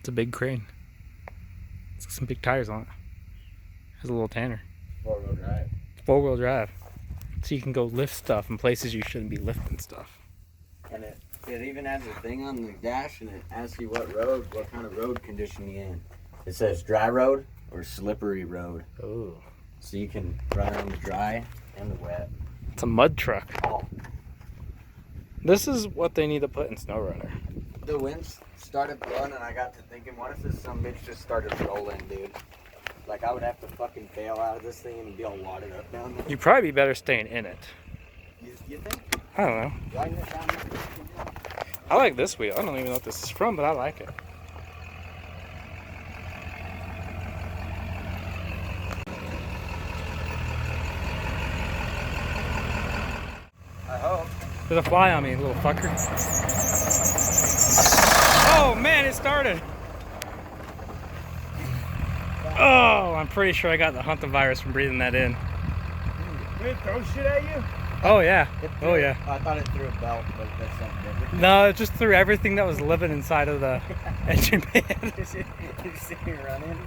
It's a big crane. It's got some big tires on it. Has a little Tanner. 4-wheel drive. 4-wheel drive. So you can go lift stuff in places you shouldn't be lifting stuff. And it even has a thing on the dash, and it asks you what kind of road condition you're in. It says dry road or slippery road. Oh. So you can run on the dry and the wet. It's a mud truck. Oh. This is what they need to put in SnowRunner. The winds started blowing, and I got to thinking, what if this some bitch just started rolling, dude? Like, I would have to fucking bail out of this thing and be all wadded up down there. You'd probably be better staying in it. You think? I don't know. Riding it down there? I like this wheel. I don't even know what this is from, but I like it. I hope. There's a fly on me, little fucker. Oh man, it started. Oh, I'm pretty sure I got the hantavirus from breathing that in. Did it throw shit at you? Oh yeah. Oh yeah. I thought it threw a belt, but that's something different. No, it just threw everything that was living inside of the engine pan. You see me running?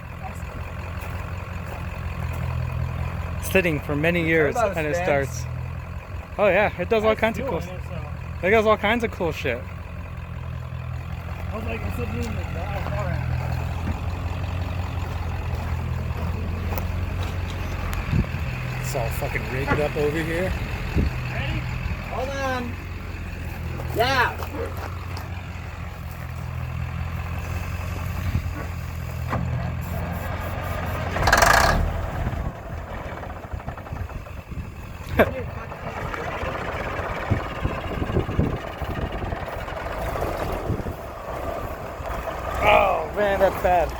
Sitting for many years and it starts. Oh yeah, it does all kinds of cool stuff. It does all kinds of cool shit. I was like, I'm still doing the drive. All right. It's all fucking rigged up over here. Ready? Hold on. Yeah. Oh man, that's bad.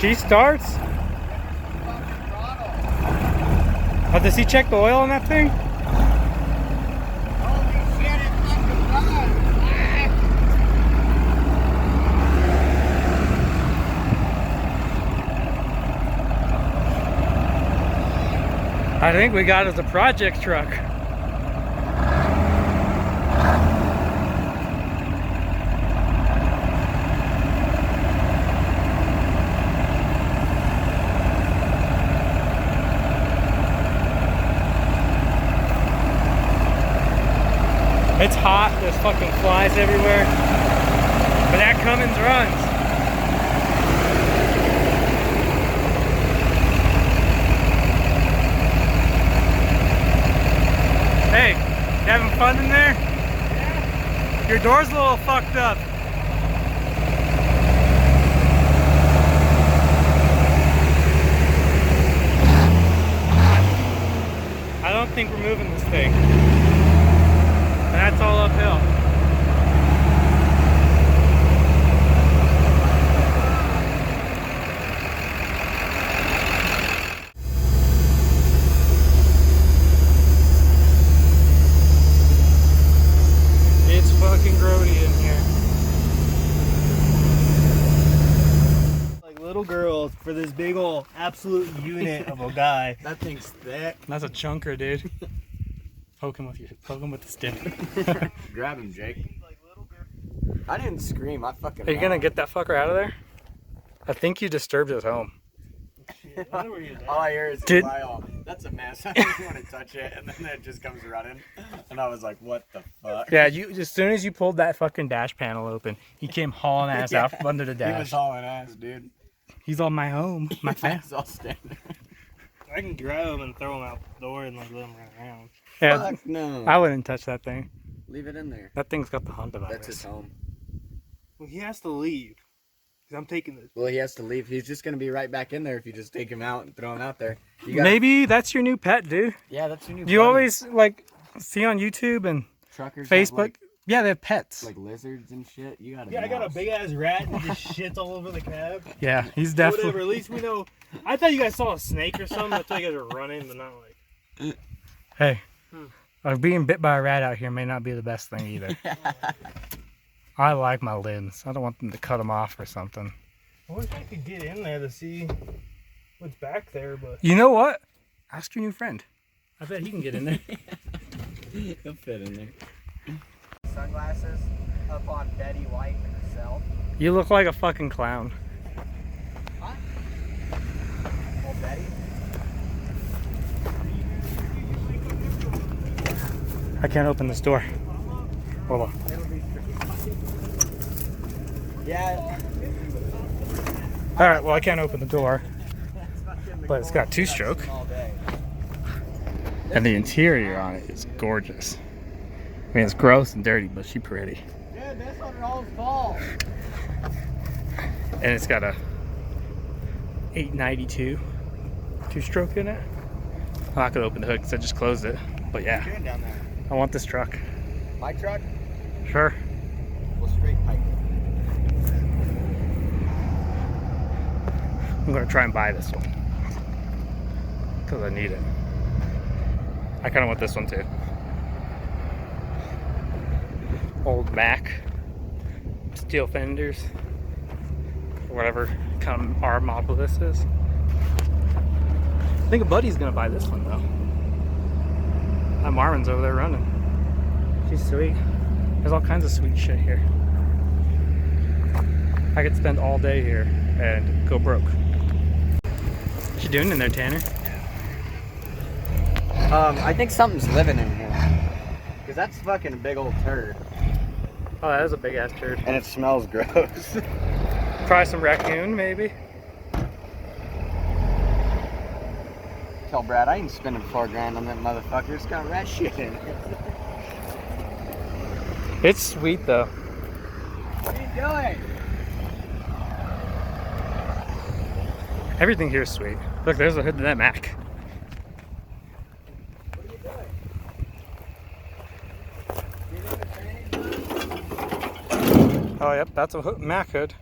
She starts? Oh, does he check the oil on that thing? Holy shit, it fucking runs. I think we got it as a project truck. It's hot, there's fucking flies everywhere. But that Cummins runs. Hey, you having fun in there? Yeah. Your door's a little fucked up. I don't think we're moving this thing. And that's all uphill. It's fucking grody in here. Like little girls for this big old absolute unit of a guy. That thing's thick. That's a chunker, dude. Poke him with the stick. Grab him, Jake. I didn't scream. I fucking. Are you gonna get that fucker out of there? I think you disturbed his home. All I hear is Dude. Lyle. That's a mess. I didn't want to touch it, and then it just comes running, and I was like, "What the fuck?" Yeah, you as soon as you pulled that fucking dash panel open, he came hauling ass Yeah. out from under the He was dash. hauling ass, dude. He's on my home, my I fast. was all standing. I can grab him and throw him out the door and like let him run around. Yeah, Fuck no. I wouldn't touch that thing. Leave it in there. That thing's got the hantavirus. That's his home. Well, he has to leave. Cause I'm taking this. Well, he has to leave. He's just gonna be right back in there if you just take him out and throw him out there. You gotta- Maybe that's your new pet, dude. Yeah, that's your new. You buddy. always like see on YouTube and Truckers have, Facebook. Yeah, they have pets. like lizards and shit. You got. Yeah, I got a big ass rat and just shits all over the cab. Yeah, he's Whatever, definitely. at least we know. I thought you guys saw a snake or something. I thought you guys were running, but not like. Hey, being bit by a rat out here may not be the best thing either. I like my limbs. I don't want them to cut them off or something. I wish I could get in there to see what's back there, but You know what? Ask your new friend. I bet he can get in there. He'll fit in there. Sunglasses up on Betty White herself. You look like a fucking clown. Huh? Oh, Betty? I can't open this door. Hold on. Yeah. Alright, well I can't open the door. But it's got two-stroke. All day. And the interior on it is gorgeous. I mean, it's gross and dirty, but she's pretty. Dude, this one rolls ball. And it's got a 892 two-stroke in it. I'm not gonna open the hood because I just closed it. But yeah, Doing down there. I want this truck. My truck? Sure. We'll straight pipe it. I'm gonna try and buy this one because I need it. I kind of want this one too. Old Mac steel fenders, or whatever kind of our model this is. I think a buddy's gonna buy this one though. My Marmon's over there running. She's sweet. There's all kinds of sweet shit here. I could spend all day here and go broke. What you doing in there, Tanner? I think something's living in here. Cause that's fucking a big old turd. Oh, that is a big ass turd. And it smells gross. Probably some raccoon, maybe. Tell Brad I ain't spending $4 on that motherfucker. It's got rat shit in it. It's sweet though. What are you doing? Everything here is sweet. Look, there's a hood to that Mac. What are you doing? Oh, yep, that's a Mac hood.